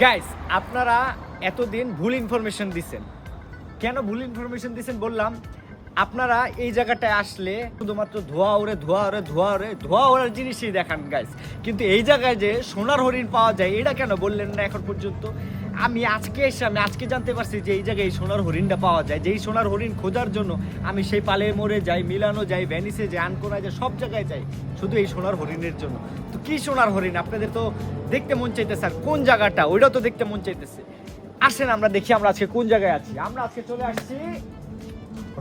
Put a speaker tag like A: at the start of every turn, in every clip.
A: Guys আপনারা এতদিন ভুল ইনফরমেশন দিছেন। কেন ভুল ইনফরমেশন দিছেন বললাম, আপনারা এই জায়গাটায় আসলে শুধুমাত্র ধোয়া ওড়ার জিনিসই দেখান গাইস, কিন্তু এই জায়গায় যে সোনার হরিণ পাওয়া যায় এটা কেন বললেন না এখন পর্যন্ত? আমি আজকে জানতে পারছি যে এই জায়গায় এই সোনার হরিণটা পাওয়া যায়। যেই সোনার হরিণ খোঁজার জন্য আমি সেই পালে মোড়ে যাই, মিলানো যাই, ভ্যানিসে যাই, আনকোনায় যাই, সব জায়গায় যাই শুধু এই সোনার হরিণের জন্য। তো কি সোনার হরিণ আপনাদের তো দেখতে মন চাইতেছে, আর কোন জায়গাটা ওইটাও তো দেখতে মন চাইতেছে। আসেন আমরা দেখি আমরা আজকে কোন জায়গায় আছি। আমরা আজকে চলে আসছি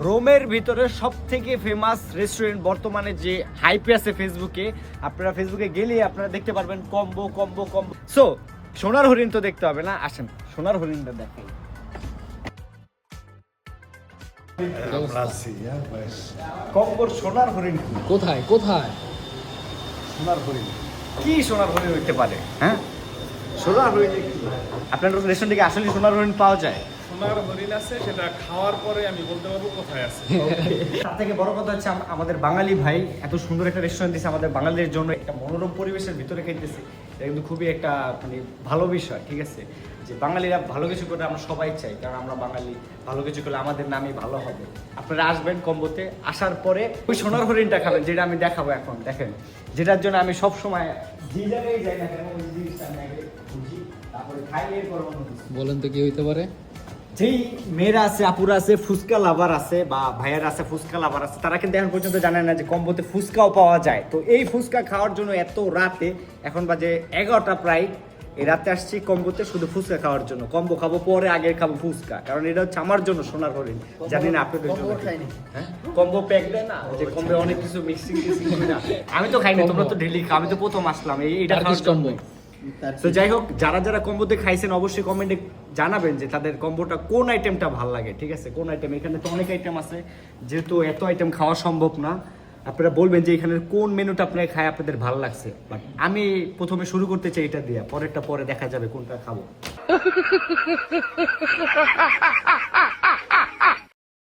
A: রোমের ভিতরে সব থেকে ফেমাস রেস্টুরেন্ট, বর্তমানে যে হাইপে আছে ফেসবুকে। আপনারা ফেসবুকে গেলে আপনারা দেখতে পারবেন কম্বো কম্বো কম্বো। সো সোনার হরিণ তো দেখতে হবে না, আসেন সোনার হরিণটা দেখাই। কম্বোর সোনার হরিণ
B: কোথায় কোথায়?
A: সোনার হরিণ কি সোনার হরিণ হইতে পারে? হ্যাঁ সোনার হরিণ আপনার রেস্টুরেন্ট থেকে আসলে সোনার হরিণ পাওয়া যায়?
C: সোনার হরিণ আছে, সেটা খাওয়ার পরে আমি বলতে পারবো কোথায় আছে।
A: তার থেকে বড় কথা হচ্ছে আমাদের বাঙালি ভাই এত সুন্দর একটা রেস্টুরেন্ট দিচ্ছে আমাদের বাঙালিদের জন্য, একটা মনোরম পরিবেশের ভিতরে খাইতেছে। এটা কিন্তু খুবই একটা মানে ভালো বিষয়, ঠিক আছে? যে বাঙালিরা ভালো কিছু করে আমরা সবাই চাই, কারণ আমরা বাঙালি, ভালো কিছু করলে আমাদের নামই ভালো হবে। আপনারা আসবেন কম্বোতে, আসার পরে ওই সোনার হরিণটা খাবেন যেটা আমি দেখাবো এখন। দেখেন, যেটার জন্য আমি সব সময় যে জায়গায় যাই না কেন ওই জিনিসটা আমি আগে বুঝি, তারপরে খাই, এরপর অন্য কিছু।
B: বলেন তো কি হইতে পারে?
A: যেই মেয়েরা আছে, আপুরা আছে, ফুচকা লাভার আছে বা ভাইয়ারা আছে ফুচকা লাভার আছে, তারা কিন্তু এখন পর্যন্ত জানে না যে কম্বোতে ফুচকাও পাওয়া যায়। তো এই ফুচকা খাওয়ার জন্য এত রাতে, এখন বাজে 11টা প্রায়, এই রাতে আসছি কম্বোতে শুধু ফুচকা খাওয়ার জন্য। কম্বো খাবো পরে, আগে খাবো ফুচকা, কারণ এটা হচ্ছে আমার জন্য সোনার হরিণ। জানি না আপনাদের জন্য কম্বো প্যাক দেয় না, যে কম্বো অনেক কিছু মিক্সিং আমি তো খাইনি, তোমরা তো ডেইলি খাও, আমি তো প্রথম আসলাম এইটা খাওয়ার জন্য। তো যাই হোক, যারা যারা কম্বোতে খাইছেন অবশ্যই কমেন্টে জানাবেন যে তাদের কম্বোটা কোন আইটেমটা ভালো লাগে, ঠিক আছে? কোন আইটেম, এখানে তো অনেক আইটেম আছে, যেহেতু এত আইটেম খাওয়া সম্ভব না। আপনারা বলবেন যে এখানের কোন মেনুটা আপনারা খায় আপনাদের ভালো লাগছে। বাট আমি প্রথমে শুরু করতে চাই এটা দিয়ে, পরেরটা পরে দেখা যাবে কোনটা খাবো।